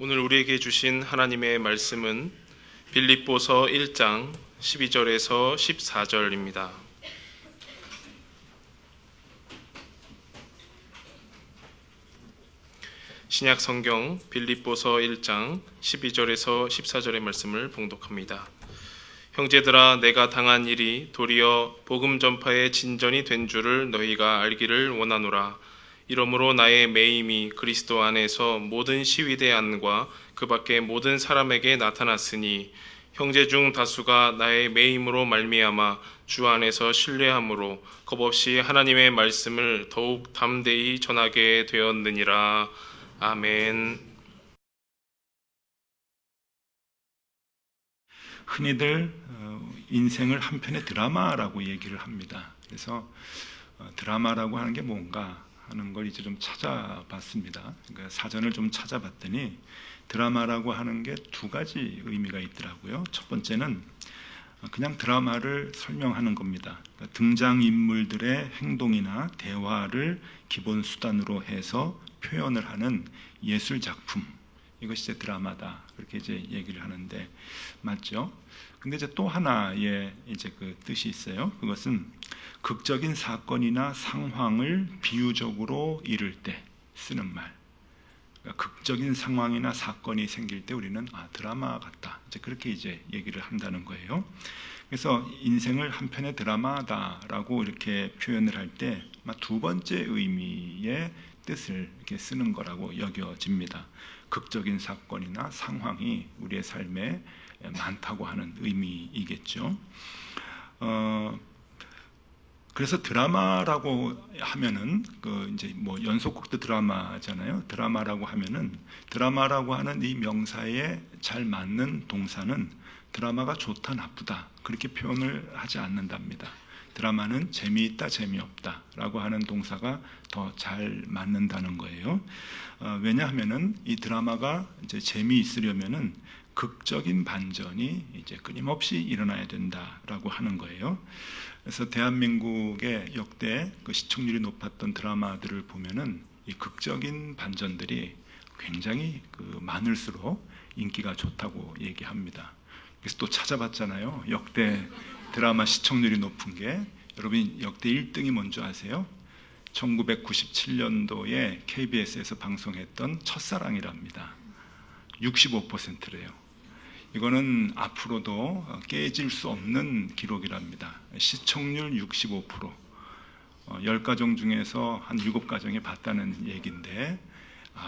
오늘 우리에게 주신 하나님의 말씀은 빌립보서 1장 12절에서 14절입니다. 신약 성경 빌립보서 1장 12절에서 14절의 말씀을 봉독합니다. 형제들아, 내가 당한 일이 도리어 복음 전파의 진전이 된 줄을 너희가 알기를 원하노라. 이러므로 나의 매임이 그리스도 안에서 모든 시위대 안과 그 밖의 모든 사람에게 나타났으니 형제 중 다수가 나의 매임으로 말미암아 주 안에서 신뢰함으로 겁없이 하나님의 말씀을 더욱 담대히 전하게 되었느니라. 아멘. 흔히들 인생을 한 편의 드라마라고 얘기를 합니다. 그래서 드라마라고 하는 게 뭔가 하는 걸 이제 좀 찾아봤습니다. 그러니까 사전을 좀 찾아봤더니 드라마라고 하는 게 두 가지 의미가 있더라고요. 첫 번째는 그냥 드라마를 설명하는 겁니다. 그러니까 등장인물들의 행동이나 대화를 기본 수단으로 해서 표현을 하는 예술 작품, 이것이 이제 드라마다, 그렇게 이제 얘기를 하는데 맞죠? 근데 이제 또 하나의 이제 그 뜻이 있어요. 그것은 극적인 사건이나 상황을 비유적으로 이룰 때 쓰는 말. 그러니까 극적인 상황이나 사건이 생길 때 우리는 드라마 같다, 이제 그렇게 이제 얘기를 한다는 거예요. 그래서 인생을 한 편의 드라마다라고 이렇게 표현을 할 때 두 번째 의미의 뜻을 이렇게 쓰는 거라고 여겨집니다. 극적인 사건이나 상황이 우리의 삶에 많다고 하는 의미이겠죠. 그래서 드라마라고 하면은 이제 뭐 연속극도 드라마잖아요. 드라마라고 하면은 드라마라고 하는 이 명사에 잘 맞는 동사는 드라마가 좋다 나쁘다 그렇게 표현을 하지 않는답니다. 드라마는 재미있다 재미없다라고 하는 동사가 더 잘 맞는다는 거예요. 왜냐하면은 이 드라마가 이제 재미있으려면은 극적인 반전이 이제 끊임없이 일어나야 된다라고 하는 거예요. 그래서 대한민국의 역대 그 시청률이 높았던 드라마들을 보면은 이 극적인 반전들이 굉장히 많을수록 인기가 좋다고 얘기합니다. 그래서 또 찾아봤잖아요. 역대 드라마 시청률이 높은 게, 여러분 역대 1등이 뭔지 아세요? 1997년도에 KBS에서 방송했던 첫사랑이랍니다. 65%래요. 이거는 앞으로도 깨질 수 없는 기록이랍니다. 시청률 65%. 10가정 중에서 한 7가정이 봤다는 얘기인데,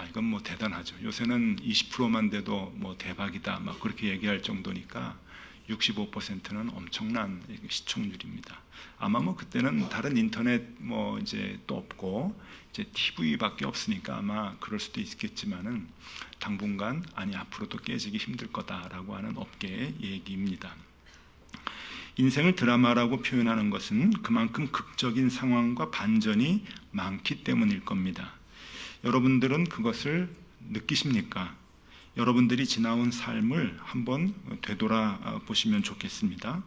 이건 뭐 대단하죠. 요새는 20%만 돼도 뭐 대박이다, 막 그렇게 얘기할 정도니까 65%는 엄청난 시청률입니다. 아마 뭐 그때는 다른 인터넷 뭐 이제 또 없고 이제 TV밖에 없으니까 아마 그럴 수도 있겠지만은 당분간 앞으로도 깨지기 힘들 거다라고 하는 업계의 얘기입니다. 인생을 드라마라고 표현하는 것은 그만큼 극적인 상황과 반전이 많기 때문일 겁니다. 여러분들은 그것을 느끼십니까? 여러분들이 지나온 삶을 한번 되돌아보시면 좋겠습니다.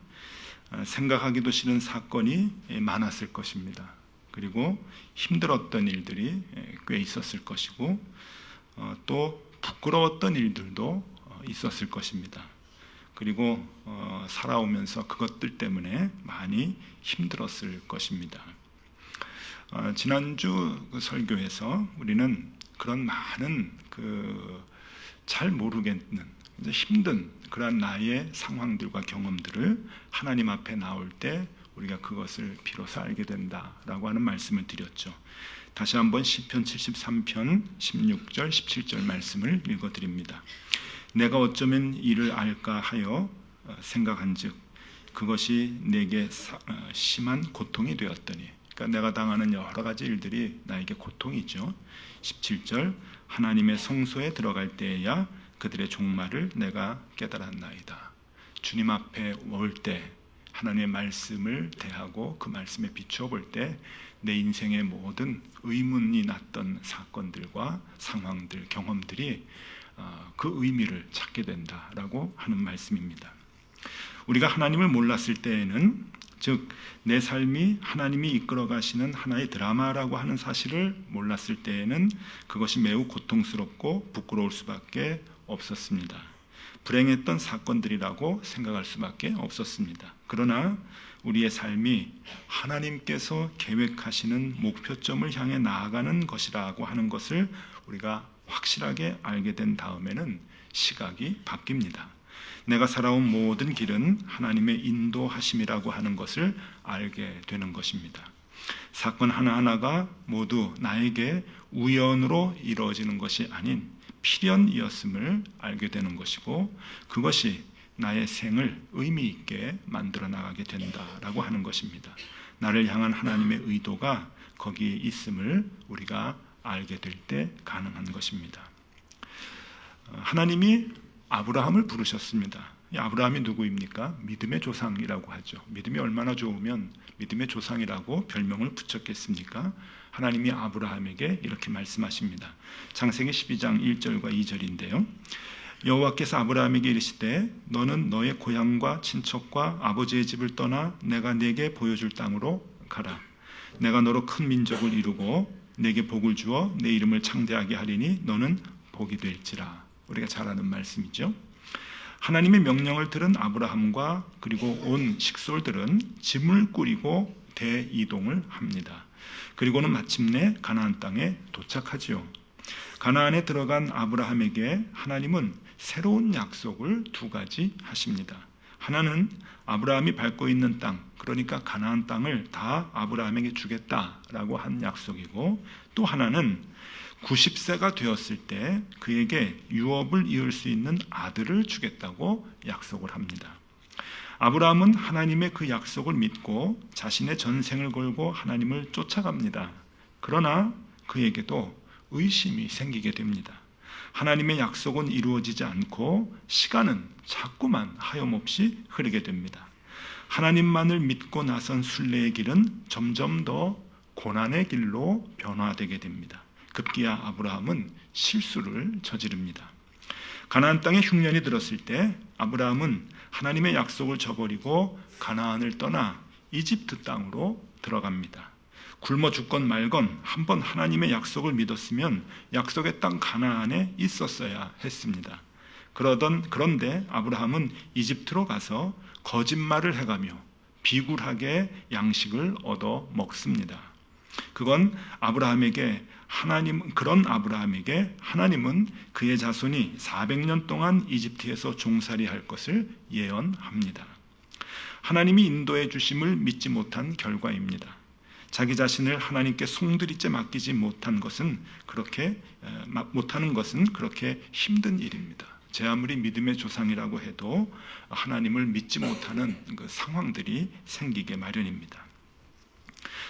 생각하기도 싫은 사건이 많았을 것입니다. 그리고 힘들었던 일들이 꽤 있었을 것이고, 또 부끄러웠던 일들도 있었을 것입니다. 그리고 살아오면서 그것들 때문에 많이 힘들었을 것입니다. 지난주 설교에서 우리는 그런 많은 잘 모르겠는, 힘든 그러한 나의 상황들과 경험들을 하나님 앞에 나올 때 우리가 그것을 비로소 알게 된다라고 하는 말씀을 드렸죠. 다시 한번 시편 73편 16절 17절 말씀을 읽어드립니다. 내가 어쩌면 이를 알까 하여 생각한즉 그것이 내게 심한 고통이 되었더니, 그러니까 내가 당하는 여러 가지 일들이 나에게 고통이죠. 17절 하나님의 성소에 들어갈 때에야 그들의 종말을 내가 깨달았나이다. 주님 앞에 올 때 하나님의 말씀을 대하고 그 말씀에 비추어 볼 때 내 인생의 모든 의문이 났던 사건들과 상황들, 경험들이 그 의미를 찾게 된다라고 하는 말씀입니다. 우리가 하나님을 몰랐을 때에는, 즉 내 삶이 하나님이 이끌어 가시는 하나의 드라마라고 하는 사실을 몰랐을 때에는 그것이 매우 고통스럽고 부끄러울 수밖에 없었습니다. 불행했던 사건들이라고 생각할 수밖에 없었습니다. 그러나 우리의 삶이 하나님께서 계획하시는 목표점을 향해 나아가는 것이라고 하는 것을 우리가 확실하게 알게 된 다음에는 시각이 바뀝니다. 내가 살아온 모든 길은 하나님의 인도하심이라고 하는 것을 알게 되는 것입니다. 사건 하나하나가 모두 나에게 우연으로 이루어지는 것이 아닌 필연이었음을 알게 되는 것이고, 그것이 나의 생을 의미 있게 만들어 나가게 된다라고 하는 것입니다. 나를 향한 하나님의 의도가 거기에 있음을 우리가 알게 될 때 가능한 것입니다. 하나님이 아브라함을 부르셨습니다. 이 아브라함이 누구입니까? 믿음의 조상이라고 하죠. 믿음이 얼마나 좋으면 믿음의 조상이라고 별명을 붙였겠습니까? 하나님이 아브라함에게 이렇게 말씀하십니다. 창세기 12장 1절과 2절인데요. 여호와께서 아브라함에게 이르시되 너는 너의 고향과 친척과 아버지의 집을 떠나 내가 네게 보여줄 땅으로 가라. 내가 너로 큰 민족을 이루고 네게 복을 주어 내 이름을 창대하게 하리니 너는 복이 될지라. 우리가 잘 아는 말씀이죠. 하나님의 명령을 들은 아브라함과 그리고 온 식솔들은 짐을 꾸리고 대이동을 합니다. 그리고는 마침내 가나안 땅에 도착하지요. 가나안에 들어간 아브라함에게 하나님은 새로운 약속을 두 가지 하십니다. 하나는 아브라함이 밟고 있는 땅, 그러니까 가나안 땅을 다 아브라함에게 주겠다라고 한 약속이고, 또 하나는 90세가 되었을 때 그에게 유업을 이을 수 있는 아들을 주겠다고 약속을 합니다. 아브라함은 하나님의 그 약속을 믿고 자신의 전생을 걸고 하나님을 쫓아갑니다. 그러나 그에게도 의심이 생기게 됩니다. 하나님의 약속은 이루어지지 않고 시간은 자꾸만 하염없이 흐르게 됩니다. 하나님만을 믿고 나선 순례의 길은 점점 더 고난의 길로 변화되게 됩니다. 급기야 아브라함은 실수를 저지릅니다. 가나안 땅에 흉년이 들었을 때 아브라함은 하나님의 약속을 저버리고 가나안을 떠나 이집트 땅으로 들어갑니다. 굶어 죽건 말건 한번 하나님의 약속을 믿었으면 약속의 땅 가나안에 있었어야 했습니다. 그런데 아브라함은 이집트로 가서 거짓말을 해가며 비굴하게 양식을 얻어 먹습니다. 그런 아브라함에게 하나님은 그의 자손이 400년 동안 이집트에서 종살이할 것을 예언합니다. 하나님이 인도해 주심을 믿지 못한 결과입니다. 자기 자신을 하나님께 송두리째 맡기지 못하는 것은 그렇게 힘든 일입니다. 제 아무리 믿음의 조상이라고 해도 하나님을 믿지 못하는 그 상황들이 생기게 마련입니다.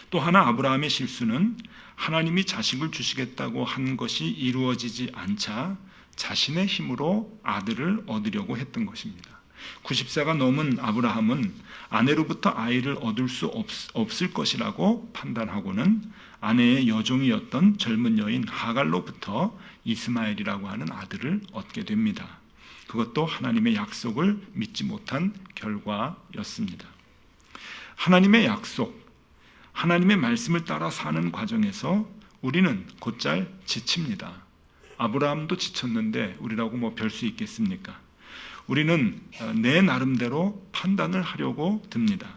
또 하나 아브라함의 실수는 하나님이 자식을 주시겠다고 한 것이 이루어지지 않자 자신의 힘으로 아들을 얻으려고 했던 것입니다. 90세가 넘은 아브라함은 아내로부터 아이를 얻을 수 없을 것이라고 판단하고는 아내의 여종이었던 젊은 여인 하갈로부터 이스마엘이라고 하는 아들을 얻게 됩니다. 그것도 하나님의 약속을 믿지 못한 결과였습니다. 하나님의 약속, 하나님의 말씀을 따라 사는 과정에서 우리는 곧잘 지칩니다. 아브라함도 지쳤는데 우리라고 뭐 별 수 있겠습니까? 우리는 내 나름대로 판단을 하려고 듭니다.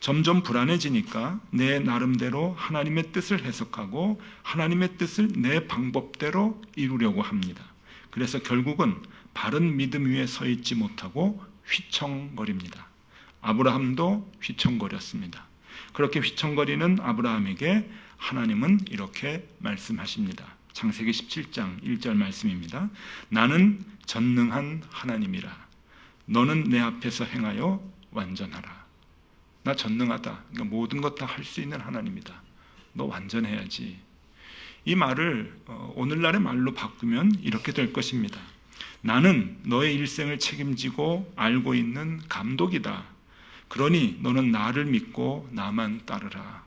점점 불안해지니까 내 나름대로 하나님의 뜻을 해석하고 하나님의 뜻을 내 방법대로 이루려고 합니다. 그래서 결국은 바른 믿음 위에 서 있지 못하고 휘청거립니다. 아브라함도 휘청거렸습니다. 그렇게 휘청거리는 아브라함에게 하나님은 이렇게 말씀하십니다. 창세기 17장 1절 말씀입니다. 나는 전능한 하나님이라. 너는 내 앞에서 행하여 완전하라. 나 전능하다. 그러니까 모든 것 다 할 수 있는 하나님이다. 너 완전해야지. 이 말을 오늘날의 말로 바꾸면 이렇게 될 것입니다. 나는 너의 일생을 책임지고 알고 있는 감독이다. 그러니 너는 나를 믿고 나만 따르라.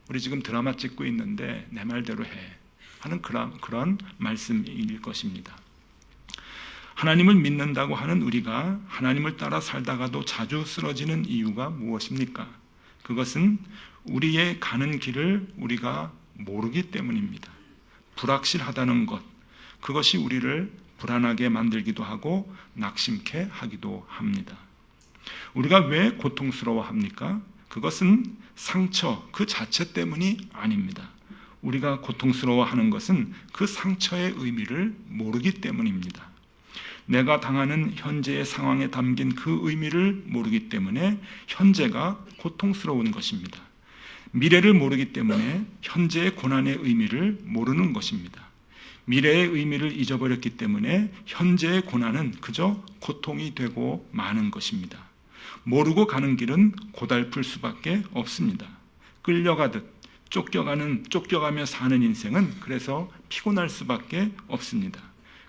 우리 지금 드라마 찍고 있는데 내 말대로 해. 하는 그런 말씀일 것입니다. 하나님을 믿는다고 하는 우리가 하나님을 따라 살다가도 자주 쓰러지는 이유가 무엇입니까? 그것은 우리의 가는 길을 우리가 모르기 때문입니다. 불확실하다는 것, 그것이 우리를 불안하게 만들기도 하고 낙심케 하기도 합니다. 우리가 왜 고통스러워합니까? 그것은 상처 그 자체 때문이 아닙니다. 우리가 고통스러워하는 것은 그 상처의 의미를 모르기 때문입니다. 내가 당하는 현재의 상황에 담긴 그 의미를 모르기 때문에 현재가 고통스러운 것입니다. 미래를 모르기 때문에 현재의 고난의 의미를 모르는 것입니다. 미래의 의미를 잊어버렸기 때문에 현재의 고난은 그저 고통이 되고 마는 것입니다. 모르고 가는 길은 고달플 수밖에 없습니다. 끌려가듯 쫓겨가며 사는 인생은 그래서 피곤할 수밖에 없습니다.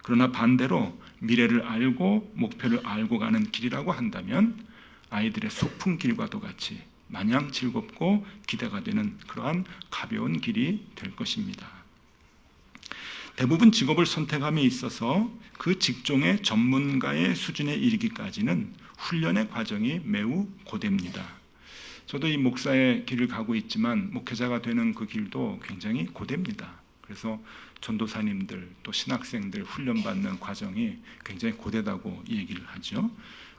그러나 반대로 미래를 알고 목표를 알고 가는 길이라고 한다면 아이들의 소풍길과도 같이 마냥 즐겁고 기대가 되는 그러한 가벼운 길이 될 것입니다. 대부분 직업을 선택함에 있어서 그 직종의 전문가의 수준에 이르기까지는 훈련의 과정이 매우 고됩니다. 저도 이 목사의 길을 가고 있지만 목회자가 되는 그 길도 굉장히 고됩니다. 그래서 전도사님들 또 신학생들 훈련받는 과정이 굉장히 고되다고 얘기를 하죠.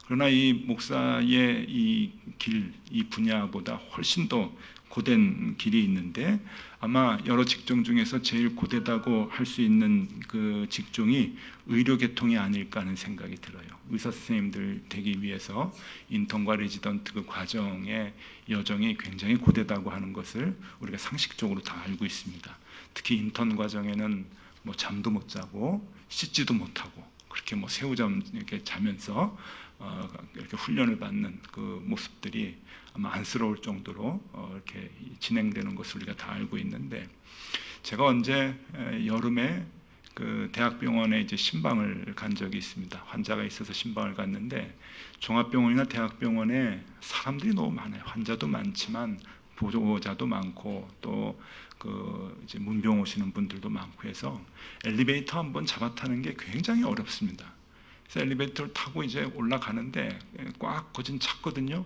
그러나 이 목사의 이 길, 이 분야보다 훨씬 더 고된 길이 있는데 아마 여러 직종 중에서 제일 고되다고 할 수 있는 그 직종이 의료계통이 아닐까 하는 생각이 들어요. 의사 선생님들 되기 위해서 인턴과 레지던트 그 과정의 여정이 굉장히 고되다고 하는 것을 우리가 상식적으로 다 알고 있습니다. 특히 인턴 과정에는 뭐 잠도 못 자고 씻지도 못하고 그렇게 뭐 새우잠 이렇게 자면서 이렇게 훈련을 받는 그 모습들이 아마 안쓰러울 정도로 이렇게 진행되는 것을 우리가 다 알고 있는데 제가 언제 여름에 그 대학병원에 이제 신방을 간 적이 있습니다. 환자가 있어서 신방을 갔는데 종합병원이나 대학병원에 사람들이 너무 많아요. 환자도 많지만 보호자도 많고 또 그 이제 문병 오시는 분들도 많고 해서 엘리베이터 한번 잡아타는 게 굉장히 어렵습니다. 그래서 엘리베이터를 타고 이제 올라가는데 꽉 거진 찼거든요.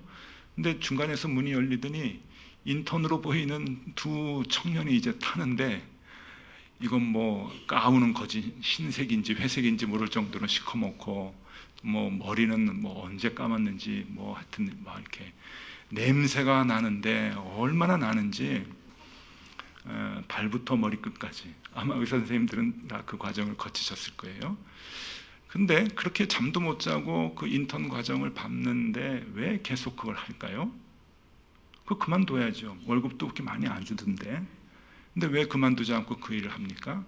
근데 중간에서 문이 열리더니 인턴으로 보이는 두 청년이 이제 타는데 이건 뭐 가운은 거진 흰색인지 회색인지 모를 정도로 시커멓고 뭐 머리는 뭐 언제 감았는지 뭐 하여튼 막 이렇게 냄새가 나는데 얼마나 나는지 발부터 머리끝까지 아마 의사 선생님들은 다 그 과정을 거치셨을 거예요. 근데 그렇게 잠도 못 자고 그 인턴 과정을 밟는데 왜 계속 그걸 할까요? 그거 그만둬야죠. 월급도 그렇게 많이 안 주던데. 근데 왜 그만두지 않고 그 일을 합니까?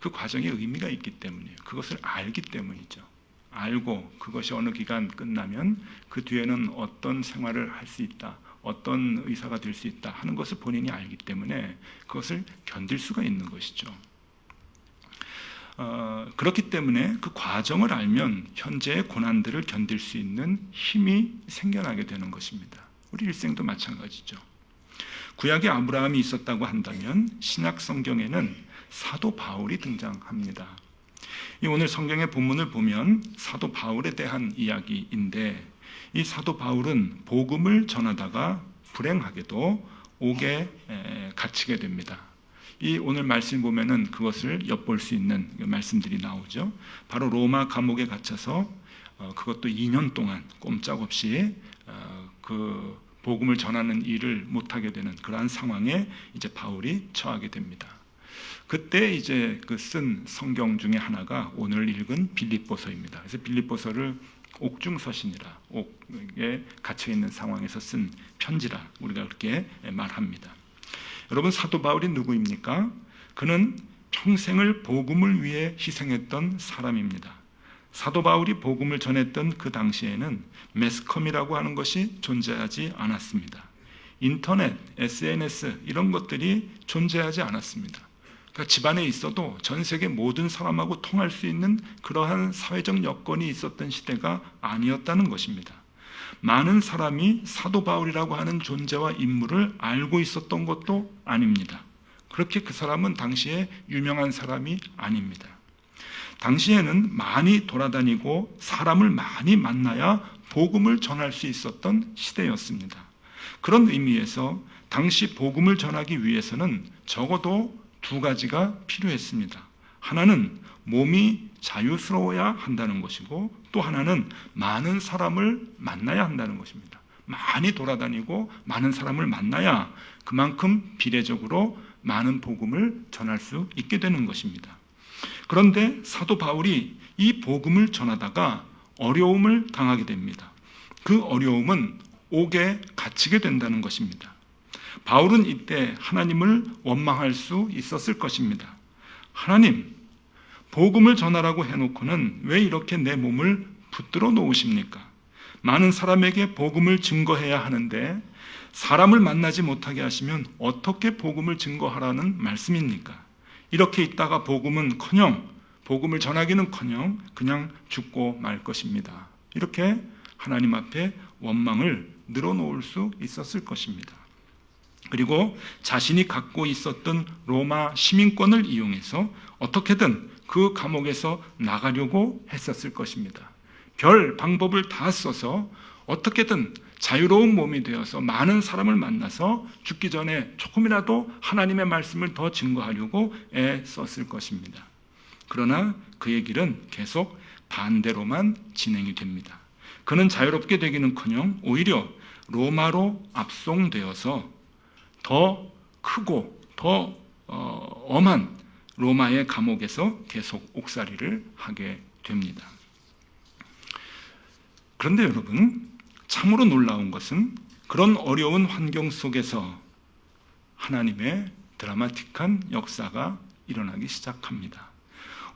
그 과정에 의미가 있기 때문이에요. 그것을 알기 때문이죠. 알고 그것이 어느 기간 끝나면 그 뒤에는 어떤 생활을 할 수 있다, 어떤 의사가 될 수 있다 하는 것을 본인이 알기 때문에 그것을 견딜 수가 있는 것이죠. 그렇기 때문에 그 과정을 알면 현재의 고난들을 견딜 수 있는 힘이 생겨나게 되는 것입니다. 우리 일생도 마찬가지죠. 구약에 아브라함이 있었다고 한다면 신약 성경에는 사도 바울이 등장합니다. 오늘 성경의 본문을 보면 사도 바울에 대한 이야기인데 이 사도 바울은 복음을 전하다가 불행하게도 옥에 갇히게 됩니다. 이 오늘 말씀 보면은 그것을 엿볼 수 있는 말씀들이 나오죠. 바로 로마 감옥에 갇혀서 그것도 2년 동안 꼼짝없이 그 복음을 전하는 일을 못하게 되는 그러한 상황에 이제 바울이 처하게 됩니다. 그때 이제 그 쓴 성경 중에 하나가 오늘 읽은 빌립보서입니다. 그래서 빌립보서를 옥중서신이라 옥에 갇혀 있는 상황에서 쓴 편지라 우리가 그렇게 말합니다. 여러분 사도 바울이 누구입니까? 그는 평생을 복음을 위해 희생했던 사람입니다. 사도 바울이 복음을 전했던 그 당시에는 매스컴이라고 하는 것이 존재하지 않았습니다. 인터넷, SNS 이런 것들이 존재하지 않았습니다. 그러니까 집안에 있어도 전 세계 모든 사람하고 통할 수 있는 그러한 사회적 여건이 있었던 시대가 아니었다는 것입니다. 많은 사람이 사도 바울이라고 하는 존재와 인물을 알고 있었던 것도 아닙니다. 그렇게 그 사람은 당시에 유명한 사람이 아닙니다. 당시에는 많이 돌아다니고 사람을 많이 만나야 복음을 전할 수 있었던 시대였습니다. 그런 의미에서 당시 복음을 전하기 위해서는 적어도 두 가지가 필요했습니다. 하나는 몸이 자유스러워야 한다는 것이고, 또 하나는 많은 사람을 만나야 한다는 것입니다. 많이 돌아다니고 많은 사람을 만나야 그만큼 비례적으로 많은 복음을 전할 수 있게 되는 것입니다. 그런데 사도 바울이 이 복음을 전하다가 어려움을 당하게 됩니다. 그 어려움은 옥에 갇히게 된다는 것입니다. 바울은 이때 하나님을 원망할 수 있었을 것입니다. 하나님, 복음을 전하라고 해놓고는 왜 이렇게 내 몸을 붙들어 놓으십니까? 많은 사람에게 복음을 증거해야 하는데 사람을 만나지 못하게 하시면 어떻게 복음을 증거하라는 말씀입니까? 이렇게 있다가 복음을 전하기는커녕 그냥 죽고 말 것입니다. 이렇게 하나님 앞에 원망을 늘어놓을 수 있었을 것입니다. 그리고 자신이 갖고 있었던 로마 시민권을 이용해서 어떻게든 그 감옥에서 나가려고 했었을 것입니다. 별 방법을 다 써서 어떻게든 자유로운 몸이 되어서 많은 사람을 만나서 죽기 전에 조금이라도 하나님의 말씀을 더 증거하려고 애썼을 것입니다. 그러나 그의 길은 계속 반대로만 진행이 됩니다. 그는 자유롭게 되기는커녕 오히려 로마로 압송되어서 더 크고 더 엄한 로마의 감옥에서 계속 옥살이를 하게 됩니다. 그런데 여러분, 참으로 놀라운 것은 그런 어려운 환경 속에서 하나님의 드라마틱한 역사가 일어나기 시작합니다.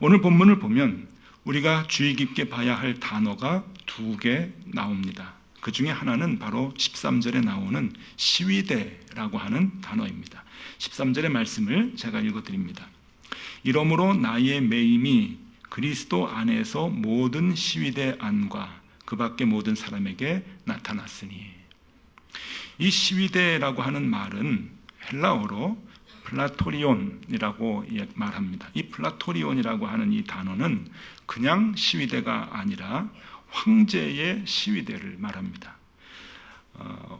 오늘 본문을 보면 우리가 주의 깊게 봐야 할 단어가 2개 나옵니다. 그 중에 하나는 바로 13절에 나오는 시위대라고 하는 단어입니다. 13절의 말씀을 제가 읽어드립니다. 이러므로 나의 매임이 그리스도 안에서 모든 시위대 안과 그 밖의 모든 사람에게 나타났으니. 이 시위대라고 하는 말은 헬라어로 플라토리온이라고 말합니다. 이 플라토리온이라고 하는 이 단어는 그냥 시위대가 아니라 황제의 시위대를 말합니다.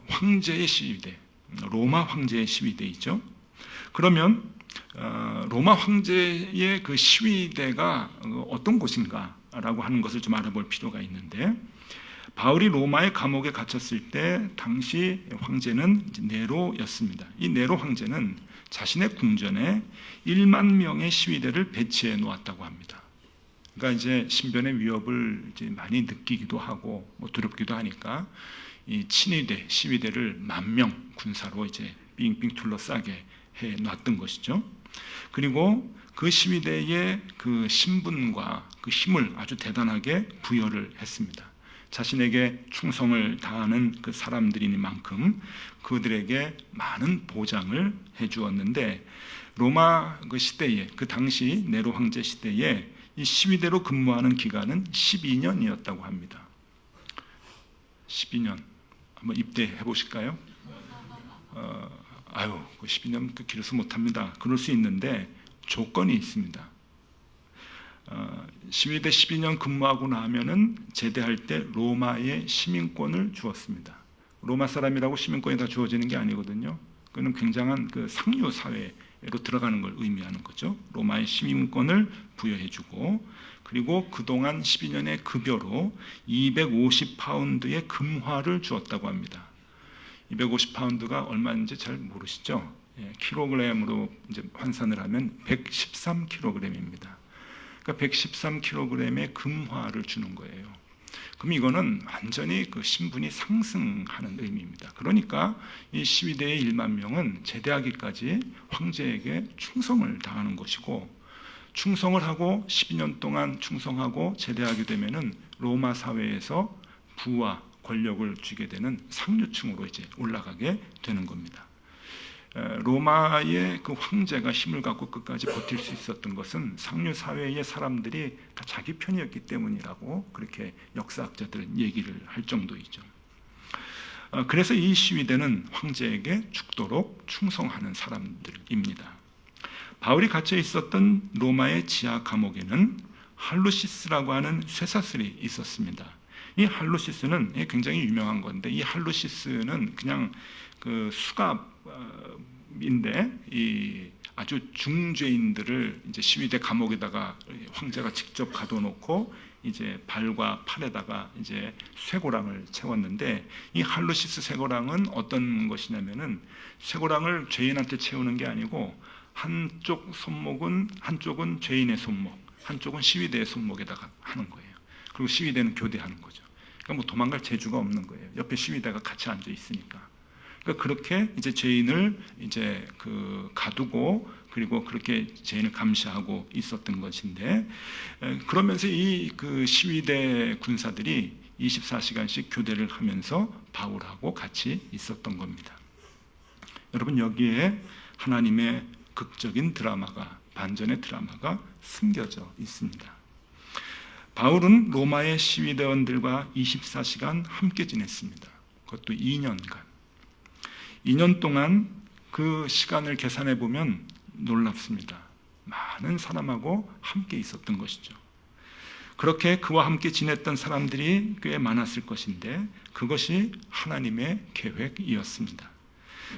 황제의 시위대, 로마 황제의 시위대이죠. 그러면 로마 황제의 그 시위대가 어떤 곳인가라고 하는 것을 좀 알아볼 필요가 있는데, 바울이 로마의 감옥에 갇혔을 때 당시 황제는 네로였습니다. 이 네로 황제는 자신의 궁전에 1만 명의 시위대를 배치해 놓았다고 합니다. 그러니까 이제 신변의 위협을 이제 많이 느끼기도 하고 두렵기도 하니까 이 친위대, 시위대를 10,000명 군사로 이제 빙빙 둘러싸게 해 놨던 것이죠. 그리고 그 시위대의 그 신분과 그 힘을 아주 대단하게 부여를 했습니다. 자신에게 충성을 다하는 그 사람들이니만큼 그들에게 많은 보장을 해주었는데, 로마 그 시대에, 그 당시 네로 황제 시대에 이 시위대로 근무하는 기간은 12년이었다고 합니다. 12년 한번 입대해 보실까요? 그 12년 그 길어서 못합니다. 그럴 수 있는데 조건이 있습니다. 시위대 12년 근무하고 나면은 제대할 때 로마의 시민권을 주었습니다. 로마 사람이라고 시민권이 다 주어지는 게 아니거든요. 그는 굉장한 그 상류 사회로 들어가는 걸 의미하는 거죠. 로마의 시민권을 부여해주고, 그리고 그동안 12년의 급여로 250파운드의 금화를 주었다고 합니다. 250파운드가 얼마인지 잘 모르시죠? 킬로그램으로 이제 환산을 하면 113kg입니다. 그러니까 113kg의 금화를 주는 거예요. 그럼 이거는 완전히 그 신분이 상승하는 의미입니다. 그러니까 이 시위대의 1만 명은 제대하기까지 황제에게 충성을 다하는 것이고, 충성을 하고 12년 동안 충성하고 제대하게 되면은 로마 사회에서 부와 권력을 쥐게 되는 상류층으로 이제 올라가게 되는 겁니다. 로마의 그 황제가 힘을 갖고 끝까지 버틸 수 있었던 것은 상류 사회의 사람들이 다 자기 편이었기 때문이라고 그렇게 역사학자들은 얘기를 할 정도이죠. 그래서 이 시위대는 황제에게 죽도록 충성하는 사람들입니다. 바울이 갇혀 있었던 로마의 지하 감옥에는 할루시스라고 하는 쇠사슬이 있었습니다. 이 할루시스는 굉장히 유명한 건데, 이 할루시스는 그냥 그 수갑인데 이 아주 중죄인들을 이제 시위대 감옥에다가 황제가 직접 가둬놓고 이제 발과 팔에다가 이제 쇠고랑을 채웠는데, 이 할루시스 쇠고랑은 어떤 것이냐면은 쇠고랑을 죄인한테 채우는 게 아니고 한쪽은 죄인의 손목, 한쪽은 시위대의 손목에다가 하는 거예요. 그리고 시위대는 교대하는 거죠. 그러니까 뭐 도망갈 재주가 없는 거예요. 옆에 시위대가 같이 앉아 있으니까. 그러니까 그렇게 이제 죄인을 이제 가두고, 그리고 그렇게 죄인을 감시하고 있었던 것인데, 그러면서 이 시위대 군사들이 24시간씩 교대를 하면서 바울하고 같이 있었던 겁니다. 여러분, 여기에 하나님의 극적인 드라마가, 반전의 드라마가 숨겨져 있습니다. 바울은 로마의 시위대원들과 24시간 함께 지냈습니다. 그것도 2년간. 2년 동안 그 시간을 계산해 보면 놀랍습니다. 많은 사람하고 함께 있었던 것이죠. 그렇게 그와 함께 지냈던 사람들이 꽤 많았을 것인데, 그것이 하나님의 계획이었습니다.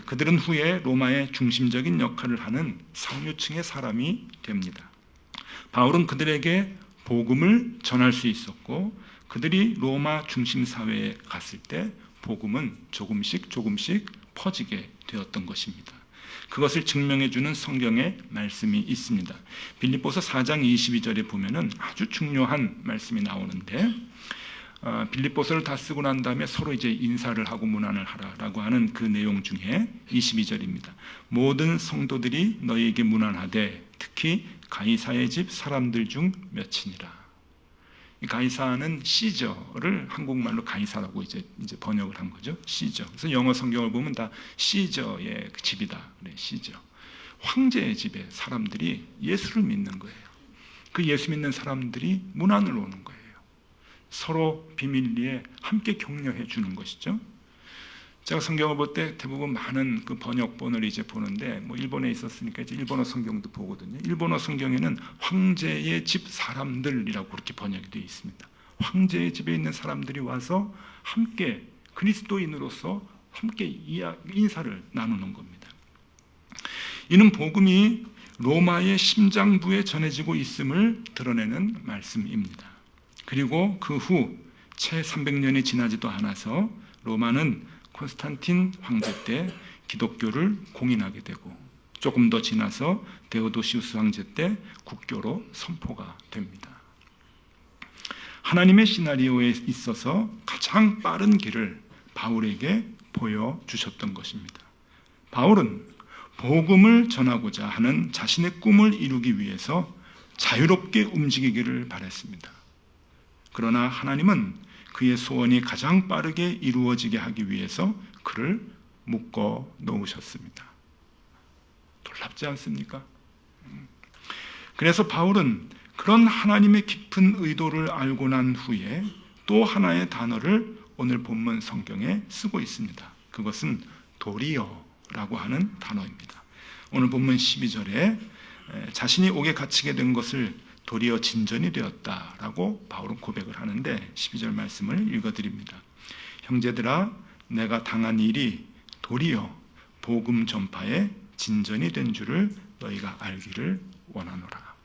그들은 후에 로마의 중심적인 역할을 하는 상류층의 사람이 됩니다. 바울은 그들에게 복음을 전할 수 있었고, 그들이 로마 중심 사회에 갔을 때 복음은 조금씩 퍼지게 되었던 것입니다. 그것을 증명해 주는 성경의 말씀이 있습니다. 빌립보서 4장 22절에 보면은 아주 중요한 말씀이 나오는데, 빌립보서를 다 쓰고 난 다음에 서로 이제 인사를 하고 문안을 하라라고 하는 그 내용 중에 22절입니다. 모든 성도들이 너희에게 문안하되 특히 가이사의 집 사람들 중 몇이니라. 가이사는 시저를 한국말로 가이사라고 이제 번역을 한 거죠. 시저. 그래서 영어 성경을 보면 다 시저의 집이다. 그래, 시저. 황제의 집에 사람들이 예수를 믿는 거예요. 그 예수 믿는 사람들이 문안을 오는 거예요. 서로 비밀리에 함께 격려해 주는 것이죠. 제가 성경을 볼 때 대부분 많은 그 번역본을 이제 보는데, 뭐 일본에 있었으니까 이제 일본어 성경도 보거든요. 일본어 성경에는 황제의 집 사람들이라고 그렇게 번역이 되어 있습니다. 황제의 집에 있는 사람들이 와서 함께 그리스도인으로서 함께 인사를 나누는 겁니다. 이는 복음이 로마의 심장부에 전해지고 있음을 드러내는 말씀입니다. 그리고 그 후 채 300년이 지나지도 않아서 로마는 콘스탄틴 황제 때 기독교를 공인하게 되고, 조금 더 지나서 데오도시우스 황제 때 국교로 선포가 됩니다. 하나님의 시나리오에 있어서 가장 빠른 길을 바울에게 보여주셨던 것입니다. 바울은 복음을 전하고자 하는 자신의 꿈을 이루기 위해서 자유롭게 움직이기를 바랬습니다. 그러나 하나님은 그의 소원이 가장 빠르게 이루어지게 하기 위해서 그를 묶어 놓으셨습니다. 놀랍지 않습니까? 그래서 바울은 그런 하나님의 깊은 의도를 알고 난 후에 또 하나의 단어를 오늘 본문 성경에 쓰고 있습니다. 그것은 도리어라고 하는 단어입니다. 오늘 본문 12절에 자신이 옥에 갇히게 된 것을 도리어 진전이 되었다라고 바울은 고백을 하는데, 12절 말씀을 읽어드립니다. 형제들아, 내가 당한 일이 도리어 복음 전파에 진전이 된 줄을 너희가 알기를 원하노라.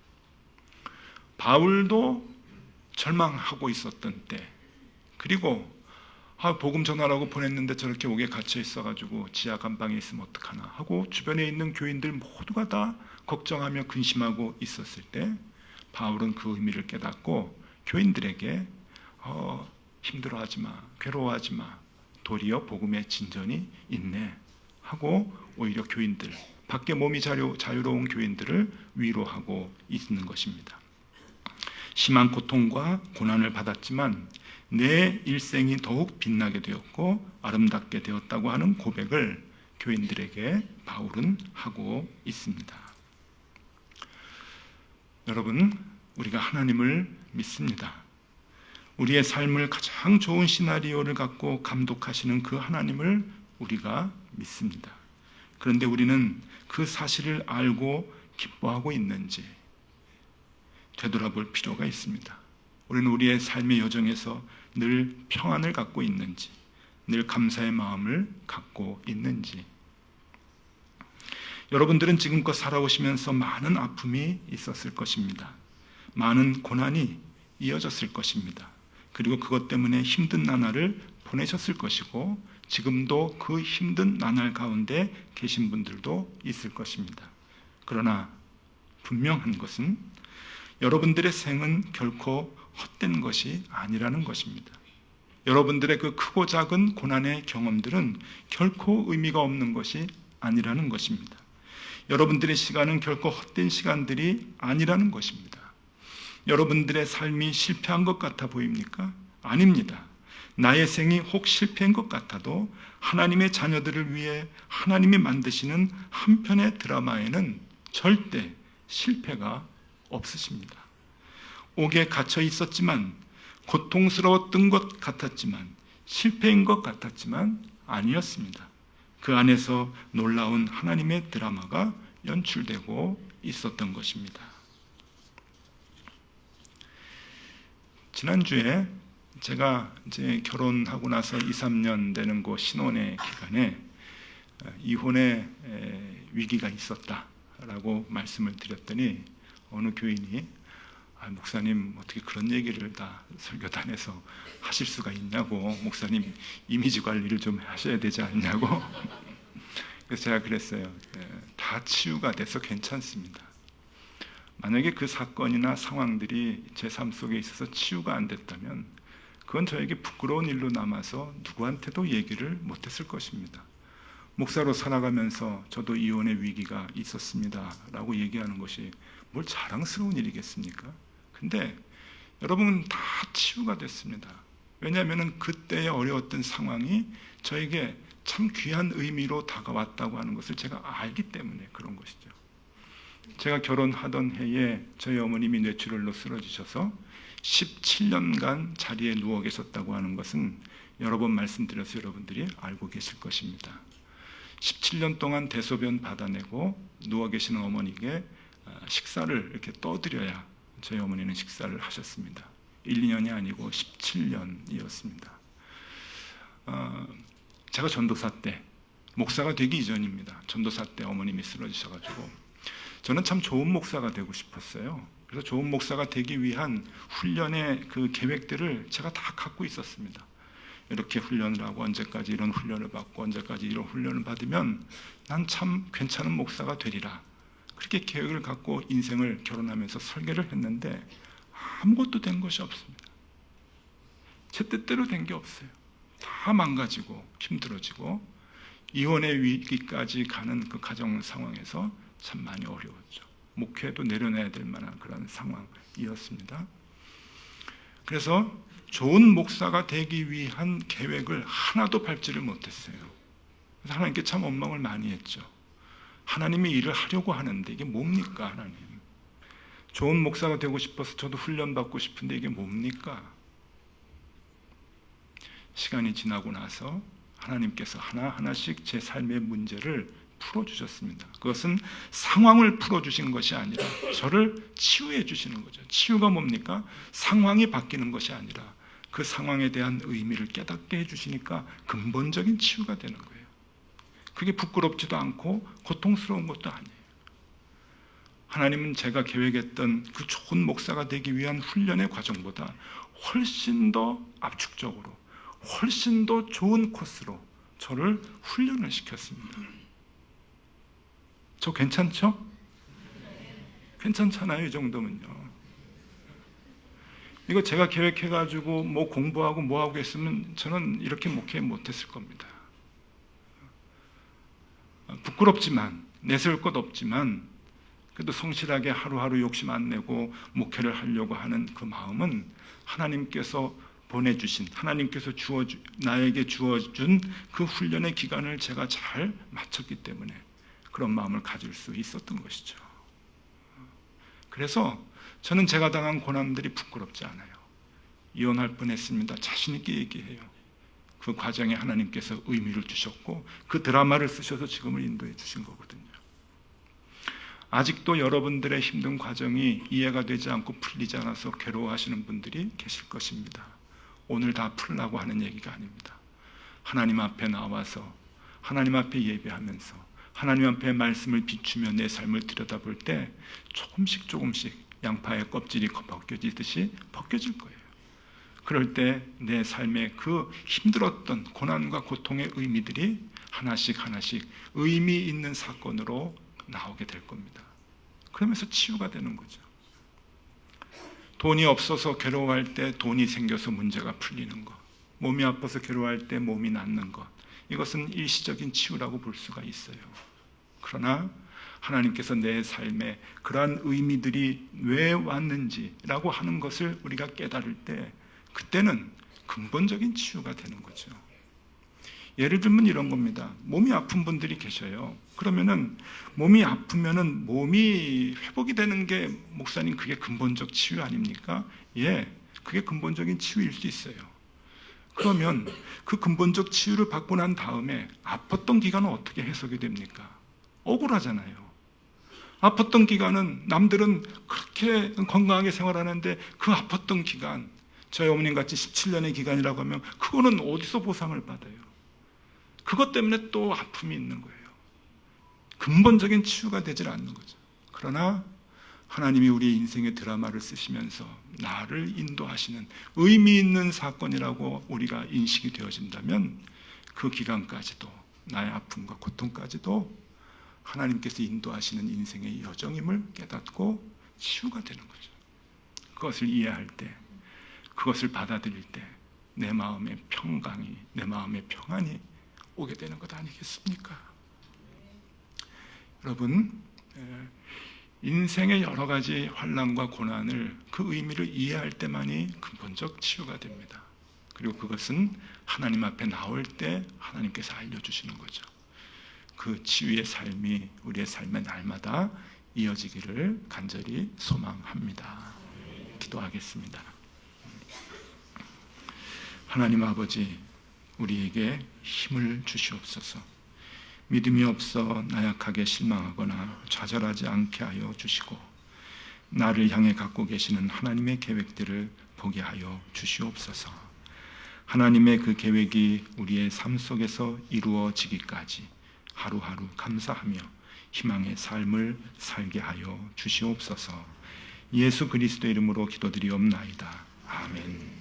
바울도 절망하고 있었던 때, 그리고 복음 전하라고 보냈는데 저렇게 옥에 갇혀 있어가지고 지하 감방에 있으면 어떡하나 하고 주변에 있는 교인들 모두가 다 걱정하며 근심하고 있었을 때, 바울은 그 의미를 깨닫고 교인들에게 힘들어하지 마, 괴로워하지 마, 도리어 복음의 진전이 있네 하고 오히려 교인들, 밖에 몸이 자유로운 교인들을 위로하고 있는 것입니다. 심한 고통과 고난을 받았지만 내 일생이 더욱 빛나게 되었고 아름답게 되었다고 하는 고백을 교인들에게 바울은 하고 있습니다. 여러분, 우리가 하나님을 믿습니다. 우리의 삶을 가장 좋은 시나리오를 갖고 감독하시는 그 하나님을 우리가 믿습니다. 그런데 우리는 그 사실을 알고 기뻐하고 있는지 되돌아볼 필요가 있습니다. 우리는 우리의 삶의 여정에서 늘 평안을 갖고 있는지, 늘 감사의 마음을 갖고 있는지. 여러분들은 지금껏 살아오시면서 많은 아픔이 있었을 것입니다. 많은 고난이 이어졌을 것입니다. 그리고 그것 때문에 힘든 나날을 보내셨을 것이고 지금도 그 힘든 나날 가운데 계신 분들도 있을 것입니다. 그러나 분명한 것은 여러분들의 생은 결코 헛된 것이 아니라는 것입니다. 여러분들의 그 크고 작은 고난의 경험들은 결코 의미가 없는 것이 아니라는 것입니다. 여러분들의 시간은 결코 헛된 시간들이 아니라는 것입니다. 여러분들의 삶이 실패한 것 같아 보입니까? 아닙니다. 나의 생이 혹 실패한 것 같아도 하나님의 자녀들을 위해 하나님이 만드시는 한편의 드라마에는 절대 실패가 없으십니다. 옥에 갇혀 있었지만, 고통스러웠던 것 같았지만, 실패인 것 같았지만 아니었습니다. 그 안에서 놀라운 하나님의 드라마가 연출되고 있었던 것입니다. 지난주에 제가 이제 결혼하고 나서 2, 3년 되는 그 신혼의 기간에 이혼의 위기가 있었다라고 말씀을 드렸더니 어느 교인이 목사님 어떻게 그런 얘기를 다 설교단에서 하실 수가 있냐고, 목사님 이미지 관리를 좀 하셔야 되지 않냐고. 그래서 제가 그랬어요. 다 치유가 돼서 괜찮습니다. 만약에 그 사건이나 상황들이 제 삶 속에 있어서 치유가 안 됐다면 그건 저에게 부끄러운 일로 남아서 누구한테도 얘기를 못했을 것입니다. 목사로 살아가면서 저도 이혼의 위기가 있었습니다 라고 얘기하는 것이 뭘 자랑스러운 일이겠습니까? 근데 여러분 다 치유가 됐습니다. 왜냐하면 그때의 어려웠던 상황이 저에게 참 귀한 의미로 다가왔다고 하는 것을 제가 알기 때문에 그런 것이죠. 제가 결혼하던 해에 저희 어머님이 뇌출혈로 쓰러지셔서 17년간 자리에 누워 계셨다고 하는 것은 여러 번 말씀드려서 여러분들이 알고 계실 것입니다. 17년 동안 대소변 받아내고 누워 계시는 어머니에게 식사를 이렇게 떠드려야 저희 어머니는 식사를 하셨습니다. 1, 2년이 아니고 17년이었습니다. 제가 전도사 때, 목사가 되기 이전입니다. 전도사 때 어머님이 쓰러지셔가지고 저는 참 좋은 목사가 되고 싶었어요. 그래서 좋은 목사가 되기 위한 훈련의 그 계획들을 제가 다 갖고 있었습니다. 이렇게 훈련을 하고 언제까지 이런 훈련을 받고 언제까지 이런 훈련을 받으면 난 참 괜찮은 목사가 되리라. 그렇게 계획을 갖고 인생을 결혼하면서 설계를 했는데 아무것도 된 것이 없습니다. 제 뜻대로 된 게 없어요. 다 망가지고 힘들어지고 이혼의 위기까지 가는 그 가정 상황에서 참 많이 어려웠죠. 목회도 내려놔야 될 만한 그런 상황이었습니다. 그래서 좋은 목사가 되기 위한 계획을 하나도 밟지를 못했어요. 그래서 하나님께 참 원망을 많이 했죠. 하나님이 일을 하려고 하는데 이게 뭡니까, 하나님? 좋은 목사가 되고 싶어서 저도 훈련받고 싶은데 이게 뭡니까? 시간이 지나고 나서 하나님께서 하나하나씩 제 삶의 문제를 풀어주셨습니다. 그것은 상황을 풀어주신 것이 아니라 저를 치유해 주시는 거죠. 치유가 뭡니까? 상황이 바뀌는 것이 아니라 그 상황에 대한 의미를 깨닫게 해주시니까 근본적인 치유가 되는 거예요. 그게 부끄럽지도 않고 고통스러운 것도 아니에요. 하나님은 제가 계획했던 그 좋은 목사가 되기 위한 훈련의 과정보다 훨씬 더 압축적으로, 훨씬 더 좋은 코스로 저를 훈련을 시켰습니다. 저 괜찮죠? 괜찮잖아요, 이 정도면요. 이거 제가 계획해가지고 뭐 공부하고 뭐 하고 했으면 저는 이렇게 목회 못했을 겁니다. 부끄럽지만, 내세울 것 없지만, 그래도 성실하게 하루하루 욕심 안 내고 목회를 하려고 하는 그 마음은 하나님께서 보내주신, 하나님께서 나에게 주어준 그 훈련의 기간을 제가 잘 마쳤기 때문에 그런 마음을 가질 수 있었던 것이죠. 그래서 저는 제가 당한 고난들이 부끄럽지 않아요. 이혼할 뻔했습니다. 자신 있게 얘기해요. 그 과정에 하나님께서 의미를 주셨고 그 드라마를 쓰셔서 지금을 인도해 주신 거거든요. 아직도 여러분들의 힘든 과정이 이해가 되지 않고 풀리지 않아서 괴로워하시는 분들이 계실 것입니다. 오늘 다 풀라고 하는 얘기가 아닙니다. 하나님 앞에 나와서 하나님 앞에 예배하면서 하나님 앞에 말씀을 비추며 내 삶을 들여다볼 때 조금씩 양파의 껍질이 벗겨지듯이 벗겨질 거예요. 그럴 때 내 삶의 그 힘들었던 고난과 고통의 의미들이 하나씩 의미 있는 사건으로 나오게 될 겁니다. 그러면서 치유가 되는 거죠. 돈이 없어서 괴로워할 때 돈이 생겨서 문제가 풀리는 것, 몸이 아파서 괴로워할 때 몸이 낫는 것, 이것은 일시적인 치유라고 볼 수가 있어요. 그러나 하나님께서 내 삶에 그러한 의미들이 왜 왔는지라고 하는 것을 우리가 깨달을 때 그때는 근본적인 치유가 되는 거죠. 예를 들면 이런 겁니다. 몸이 아픈 분들이 계셔요. 그러면은 몸이 아프면은 몸이 회복이 되는 게 목사님 그게 근본적 치유 아닙니까? 예, 그게 근본적인 치유일 수 있어요. 그러면 그 근본적 치유를 받고 난 다음에 아팠던 기간은 어떻게 해석이 됩니까? 억울하잖아요. 아팠던 기간은 남들은 그렇게 건강하게 생활하는데 그 아팠던 기간, 저희 어머님 같이 17년의 기간이라고 하면 그거는 어디서 보상을 받아요? 그것 때문에 또 아픔이 있는 거예요. 근본적인 치유가 되질 않는 거죠. 그러나 하나님이 우리 인생의 드라마를 쓰시면서 나를 인도하시는 의미 있는 사건이라고 우리가 인식이 되어진다면 그 기간까지도, 나의 아픔과 고통까지도 하나님께서 인도하시는 인생의 여정임을 깨닫고 치유가 되는 거죠. 그것을 이해할 때, 그것을 받아들일 때 내 마음의 평강이, 내 마음의 평안이 오게 되는 것 아니겠습니까? 여러분, 인생의 여러 가지 환난과 고난을 그 의미를 이해할 때만이 근본적 치유가 됩니다. 그리고 그것은 하나님 앞에 나올 때 하나님께서 알려주시는 거죠. 그 치유의 삶이 우리의 삶의 날마다 이어지기를 간절히 소망합니다. 기도하겠습니다. 하나님 아버지, 우리에게 힘을 주시옵소서. 믿음이 없어 나약하게 실망하거나 좌절하지 않게 하여 주시고 나를 향해 갖고 계시는 하나님의 계획들을 보게 하여 주시옵소서. 하나님의 그 계획이 우리의 삶 속에서 이루어지기까지 하루하루 감사하며 희망의 삶을 살게 하여 주시옵소서. 예수 그리스도 이름으로 기도드리옵나이다. 아멘.